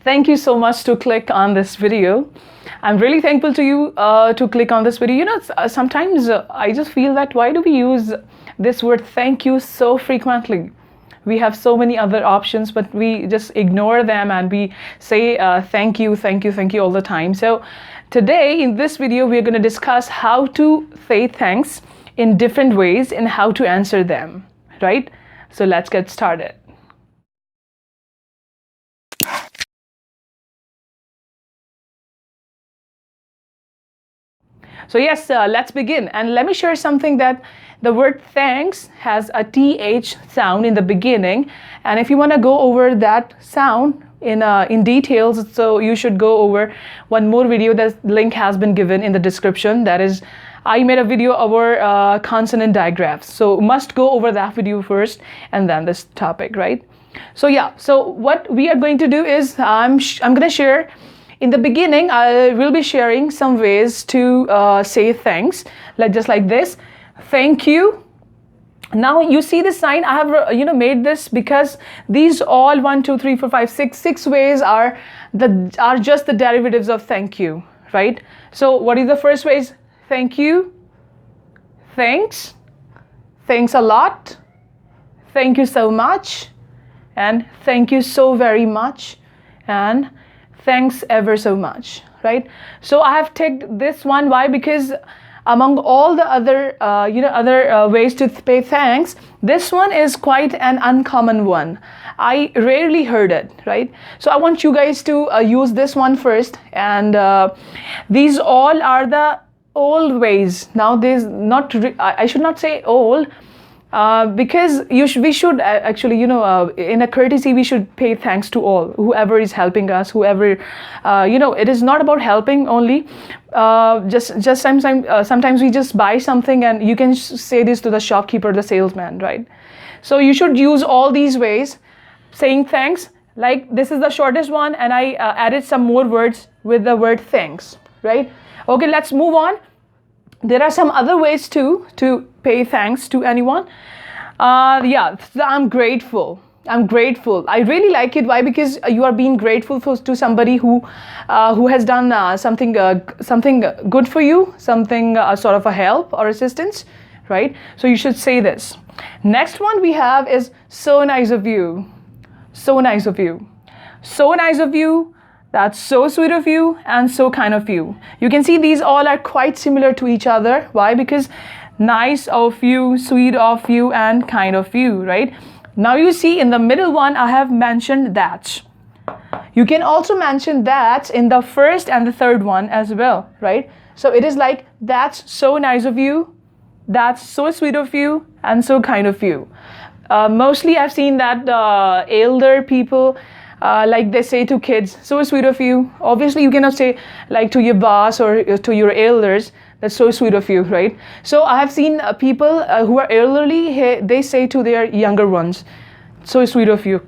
Thank you so much to click on this video. I'm really thankful to you to click on this video. Sometimes I just feel that why do we use this word thank you so frequently? We have so many other options, but we just ignore them and we say thank you, thank you, thank you all the time. So today in this video, we're going to discuss how to say thanks in different ways and how to answer them, right? So let's get started. So yes, let's begin. And let me share something that the word thanks has a TH sound in the beginning. And if you want to go over that sound in details, so you should go over one more video. The link has been given in the description. That is, I made a video over consonant digraphs. So must go over that video first and then this topic, right? So yeah, so what we are going to do is I'm going to share. In the beginning, I will be sharing some ways to say thanks, just like this. Thank you. Now you see the sign. I have made this because these all 1, 2, 3, 4, 5, 6 ways are just the derivatives of thank you, right? So what is the first ways? Thank you, thanks, thanks a lot, thank you so much, and thank you so very much, and thanks ever so much, right? So I have taken this one. Why? Because among all the other ways to pay thanks, this one is quite an uncommon one. I rarely heard it, right? So I want you guys to use this one first. And these all are the old ways. Now there's not, I should not say old, because we should actually, in a courtesy, we should pay thanks to all, whoever is helping us, whoever, it is not about helping only. Just sometimes we just buy something and you can say this to the shopkeeper, the salesman, right? So you should use all these ways, saying thanks. Like this is the shortest one, and I added some more words with the word thanks, right? Okay, let's move on. There are some other ways too to pay thanks to anyone. Yeah, I'm grateful. I'm grateful. I really like it. Why? Because you are being grateful to somebody who has done something good for you, something sort of a help or assistance, right? So you should say this. Next one we have is so nice of you. So nice of you. So nice of you. That's so sweet of you and so kind of you. You can see these all are quite similar to each other. Why? Because nice of you, sweet of you, and kind of you, right? Now you see in the middle one, I have mentioned that. You can also mention that in the first and the third one as well, right? So it is like, that's so nice of you, that's so sweet of you, and so kind of you. Mostly I've seen that elder people, like they say to kids, so sweet of you. Obviously you cannot say like to your boss or to your elders, that's so sweet of you, right? So I have seen people who are elderly, they say to their younger ones, so sweet of you,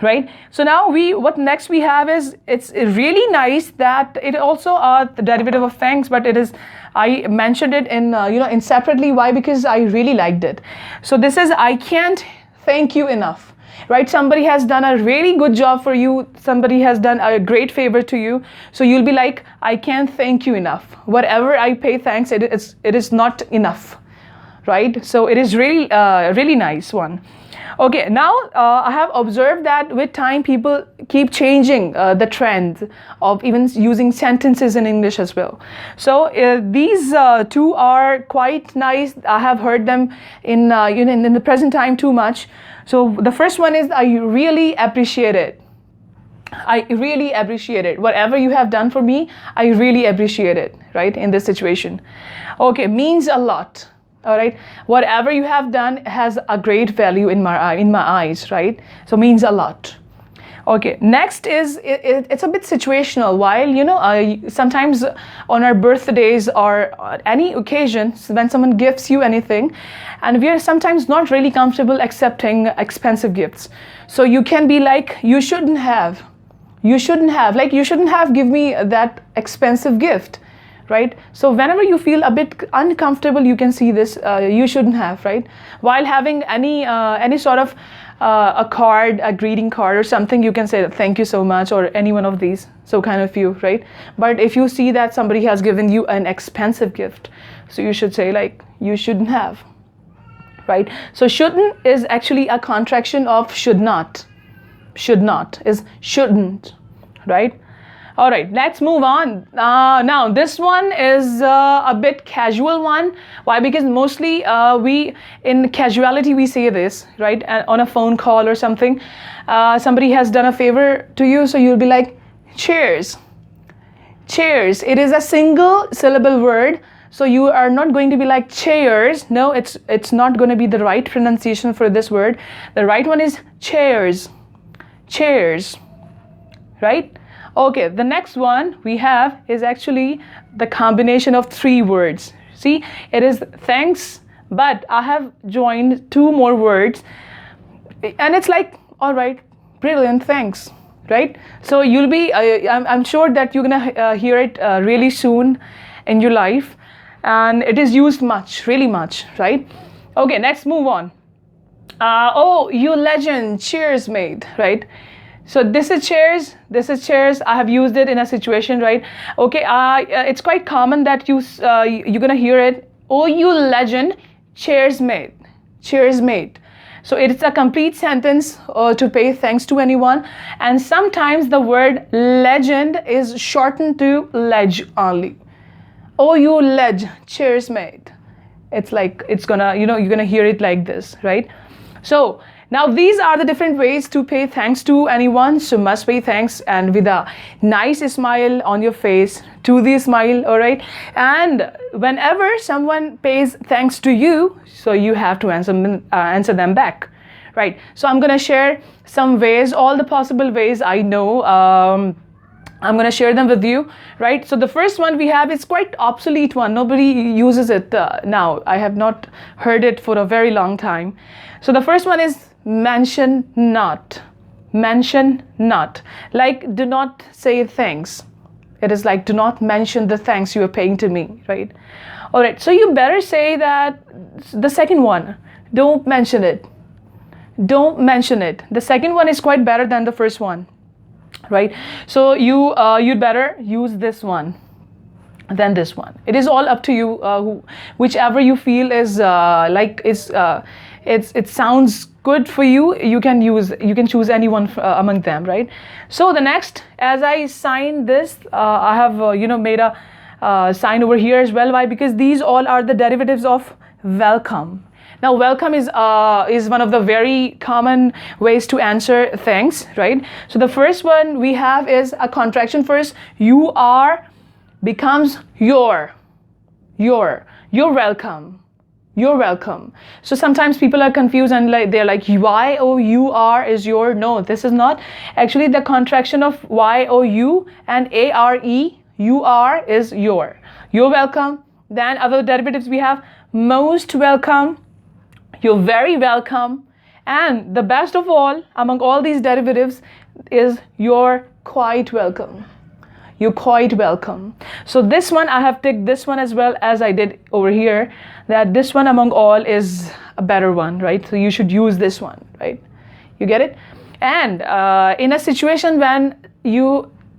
right? So now what next we have is, it's really nice that it also the derivative of thanks, but it is, I mentioned it in separately. Why? Because I really liked it. So this is, I can't thank you enough. Right? Somebody has done a really good job for you. Somebody has done a great favor to you. So you'll be like, I can't thank you enough. Whatever I pay thanks, it is not enough, right? So it is really, really nice one. Okay, now I have observed that with time, people keep changing the trend of even using sentences in English as well. So these two are quite nice. I have heard them in the present time too much. So the first one is, I really appreciate it. I really appreciate it. Whatever you have done for me, I really appreciate it, right? In this situation. Okay, means a lot. All right. Whatever you have done has a great value in my eyes, right? So means a lot. Okay, next is, it's a bit situational. While, sometimes on our birthdays or any occasions when someone gifts you anything, and we are sometimes not really comfortable accepting expensive gifts. So you can be like, you shouldn't have given me that expensive gift, right? So whenever you feel a bit uncomfortable, you can see this, you shouldn't have, right? While having any sort of a card, a greeting card or something, you can say thank you so much, or any one of these. So kind of you, right? But if you see that somebody has given you an expensive gift, so you should say like, you shouldn't have, right? So shouldn't is actually a contraction of should not. Should not is shouldn't, right? All right, let's move on. Now, this one is a bit casual one. Why? Because mostly we, in casuality, we say this, right? On a phone call or something. Somebody has done a favor to you, so you'll be like, cheers. Cheers. It is a single syllable word, so you are not going to be like chairs. No, it's not going to be the right pronunciation for this word. The right one is chairs. Chairs, right? Okay, the next one we have is actually the combination of 3 words. See, it is thanks, but I have joined 2 more words, and it's like, all right, brilliant, thanks, right? So you'll be, I'm sure that you're gonna hear it really soon in your life, and it is used much, really much, right? Okay, let's move on. Oh, you legend, cheers, mate, right? So this is cheers, this is cheers. I have used it in a situation, right? Okay, it's quite common that you're gonna hear it. Oh, you legend, cheers, mate, cheers, mate. So it's a complete sentence to pay thanks to anyone. And sometimes the word legend is shortened to ledge only. Oh, you ledge, cheers, mate. It's like, it's gonna, you're gonna hear it like this, right? So now these are the different ways to pay thanks to anyone. So must pay thanks and with a nice smile on your face, to the smile, all right? And whenever someone pays thanks to you, so you have to answer them back, right? So I'm gonna share some ways, all the possible ways I know. I'm gonna share them with you, right? So the first one we have is quite obsolete one. Nobody uses it now. I have not heard it for a very long time. So the first one is mention not. Mention not. Like, do not say thanks. It is like, do not mention the thanks you are paying to me, right? All right, so you better say that the second one, don't mention it. Don't mention it. The second one is quite better than the first one, right? So you'd better use this one than this one. It is all up to you, whichever you feel is it sounds good for you. You can choose any one among them, right? So the next, as I sign this, I have made a sign over here as well. Why? Because these all are the derivatives of welcome. Now, welcome is one of the very common ways to answer thanks, right? So the first one we have is a contraction first. You are becomes your. You're welcome. You're welcome. So sometimes people are confused and they're like, Y-O-U-R is your. No, this is not. Actually, the contraction of Y-O-U and A-R-E-U-R is your. You're welcome. Then other derivatives we have most welcome. You're very welcome. And the best of all, among all these derivatives, is you're quite welcome. You're quite welcome. So this one, I have ticked this one as well as I did over here, that this one among all is a better one, right? So you should use this one, right? You get it? And in a situation when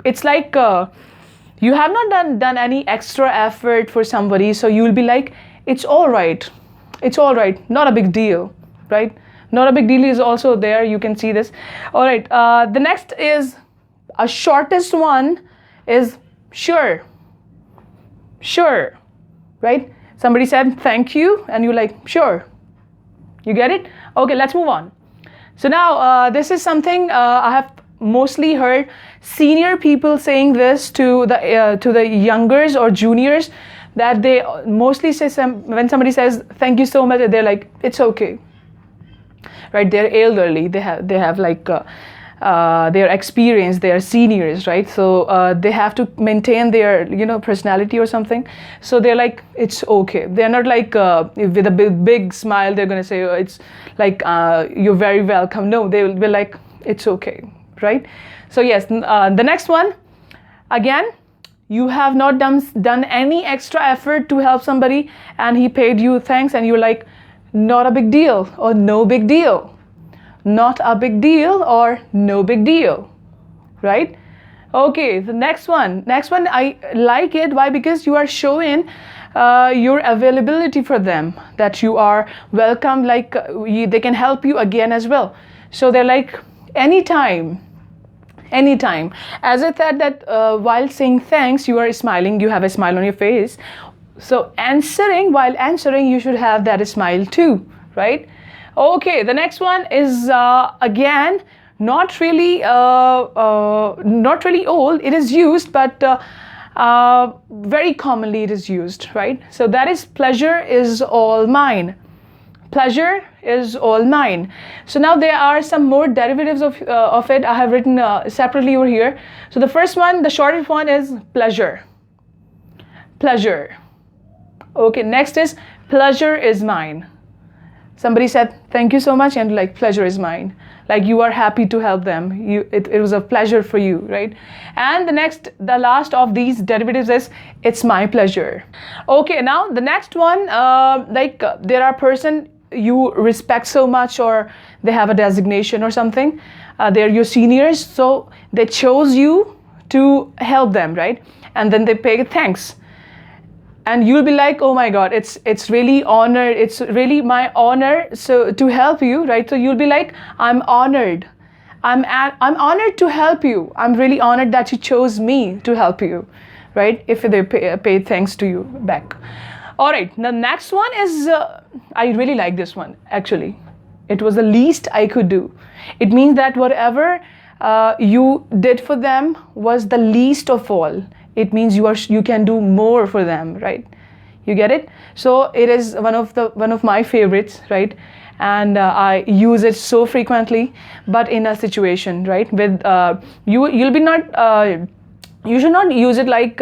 it's like you have not done any extra effort for somebody, so you will be like, it's all right. It's all right. Not a big deal, right? Not a big deal is also there. You can see this. All right. The next is a shortest one is sure. Sure, right? Somebody said thank you and you're like, sure. You get it? Okay, let's move on. So now this is something I have mostly heard senior people saying this to the youngers or juniors, that they mostly say when somebody says thank you so much, they're like, it's okay, right? They're elderly. They have like their experience. They are seniors, right? So they have to maintain their personality or something. So they're like, it's okay. They're not like with a big smile. They're gonna say, oh, it's like you're very welcome. No, they will be like, it's okay, right? So yes, the next one, again, you have not done any extra effort to help somebody and he paid you thanks and you're like, not a big deal or no big deal. not a big deal or no big deal, right? Okay, the next one I like it. Why? Because you are showing your availability for them, that you are welcome, like they can help you again as well. So they're like anytime. As I said that while saying thanks, you are smiling, you have a smile on your face. So while answering, you should have that smile too, right? Okay, the next one is again not really old. It is used, but very commonly it is used, right? So that is pleasure is all mine. Pleasure is all mine. So now there are some more derivatives of it. I have written separately over here. So the first one, the shortest one, is pleasure. Pleasure. Okay, next is pleasure is mine. Somebody said thank you so much, and like pleasure is mine, like you are happy to help them, it was a pleasure for you, right? And the last of these derivatives is it's my pleasure. Okay, now the next one, there are person you respect so much, or they have a designation or something, they're your seniors, so they chose you to help them, right? And then they pay thanks. And you'll be like, oh my God, it's really honored. It's really my honor so to help you, right? So you'll be like, I'm honored. I'm honored to help you. I'm really honored that you chose me to help you, right? If they pay thanks to you back. All right, the next one is, I really like this one, actually. It was the least I could do. It means that whatever you did for them was the least of all. It means you can do more for them, right? You get it? So it is one of my favorites, right? And I use it so frequently, but in a situation, right? With you should not use it like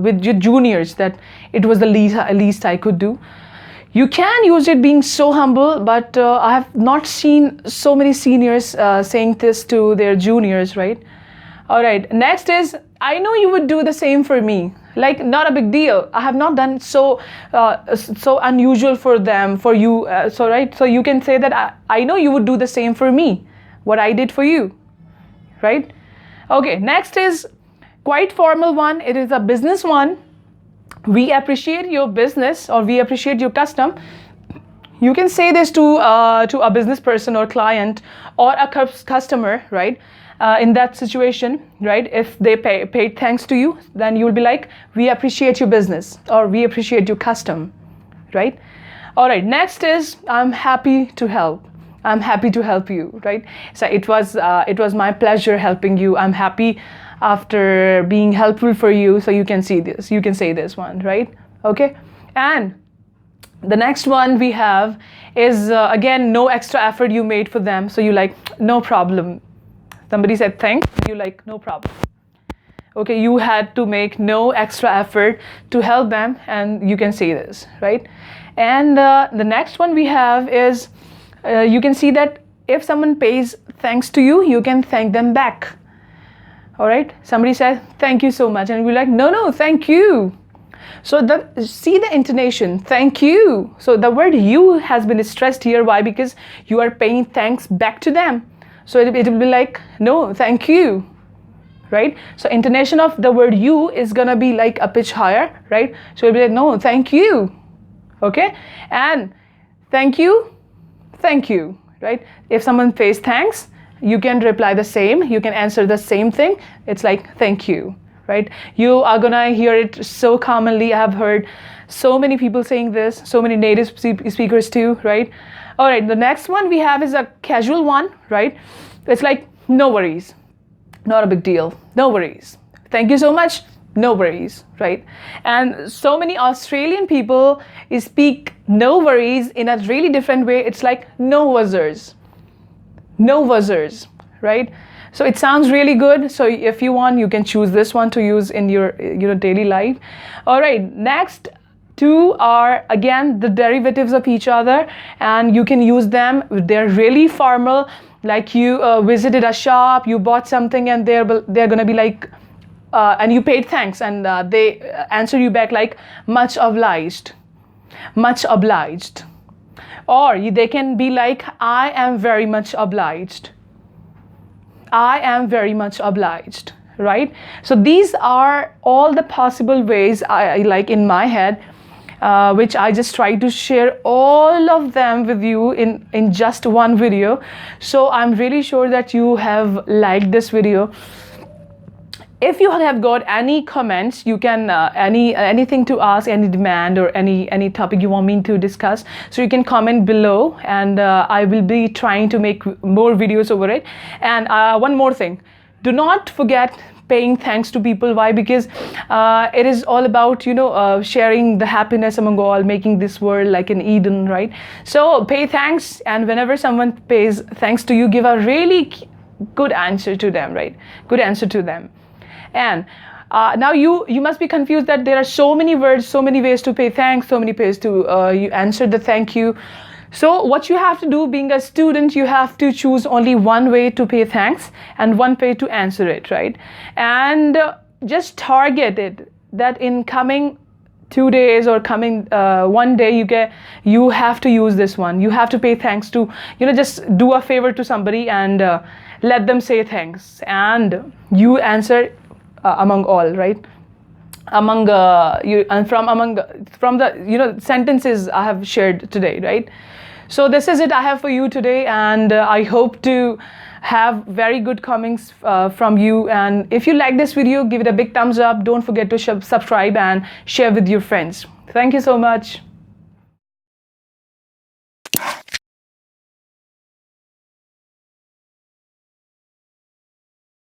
with your juniors, that it was the least I could do. You can use it being so humble, but I have not seen so many seniors saying this to their juniors, right? All right, next is, I know you would do the same for me. Like, not a big deal. I have not done so unusual for them, for you. So you can say that I know you would do the same for me, what I did for you, right? Okay, next is quite formal one. It is a business one. We appreciate your business, or we appreciate your custom. You can say this to a business person or client or a customer, right? In that situation, right? If they paid thanks to you, then you will be like, we appreciate your business, or we appreciate your custom, right? All right, next is, I'm happy to help. I'm happy to help you, right? So it was my pleasure helping you. I'm happy after being helpful for you. So you can see this. You can say this one, right? Okay. And the next one we have is, again, no extra effort you made for them. So you like, no problem. Somebody said thanks, you like, no problem. Okay, you had to make no extra effort to help them, and you can say this, right? And the next one we have is, you can see that if someone pays thanks to you, you can thank them back. All right, somebody says thank you so much, and we're like, no, thank you. So see the intonation, thank you. So the word you has been stressed here. Why? Because you are paying thanks back to them. So it will be like, no, thank you, right? So intonation of the word you is gonna be like a pitch higher, right? So it'll be like, no, thank you, okay? And thank you, right? If someone pays thanks, you can reply the same, you can answer the same thing. It's like, thank you, right? You are gonna hear it so commonly. I have heard so many people saying this, so many native speakers too, right? All right, the next one we have is a casual one, right? It's like, no worries, not a big deal, no worries. Thank you so much, no worries, right? And so many Australian people speak no worries in a really different way. It's like, no wuzzers, right? So it sounds really good. So if you want, you can choose this one to use in your daily life. All right, next two are, again, the derivatives of each other, and you can use them. They're really formal, like you visited a shop, you bought something, and they're gonna be like, and you paid thanks, and they answer you back like, much obliged, Or they can be like, I am very much obliged. I am very much obliged, right? So these are all the possible ways I like in my head, which I just try to share all of them with you in just one video. So I'm really sure that you have liked this video. If you have got any comments, you can anything to ask, any demand or any topic you want me to discuss, so you can comment below, and I will be trying to make more videos over it. And one more thing, do not forget paying thanks to people. Why? Because it is all about sharing the happiness among all, making this world like an Eden, right? So pay thanks, and whenever someone pays thanks to you, give a really good answer to them, right? Good answer to them. And now you must be confused that there are so many words, so many ways to pay thanks, so many ways to you answer the thank you. So what you have to do, being a student, you have to choose only one way to pay thanks and one way to answer it, right? And just target it that in coming 2 days or coming one day, you have to use this one. You have to pay thanks to, just do a favor to somebody and let them say thanks, and you answer among all, right? Among you, and from the sentences I have shared today, right? So this is it I have for you today, and I hope to have very good comments from you. And if you like this video, give it a big thumbs up. Don't forget to subscribe and share with your friends. Thank you so much.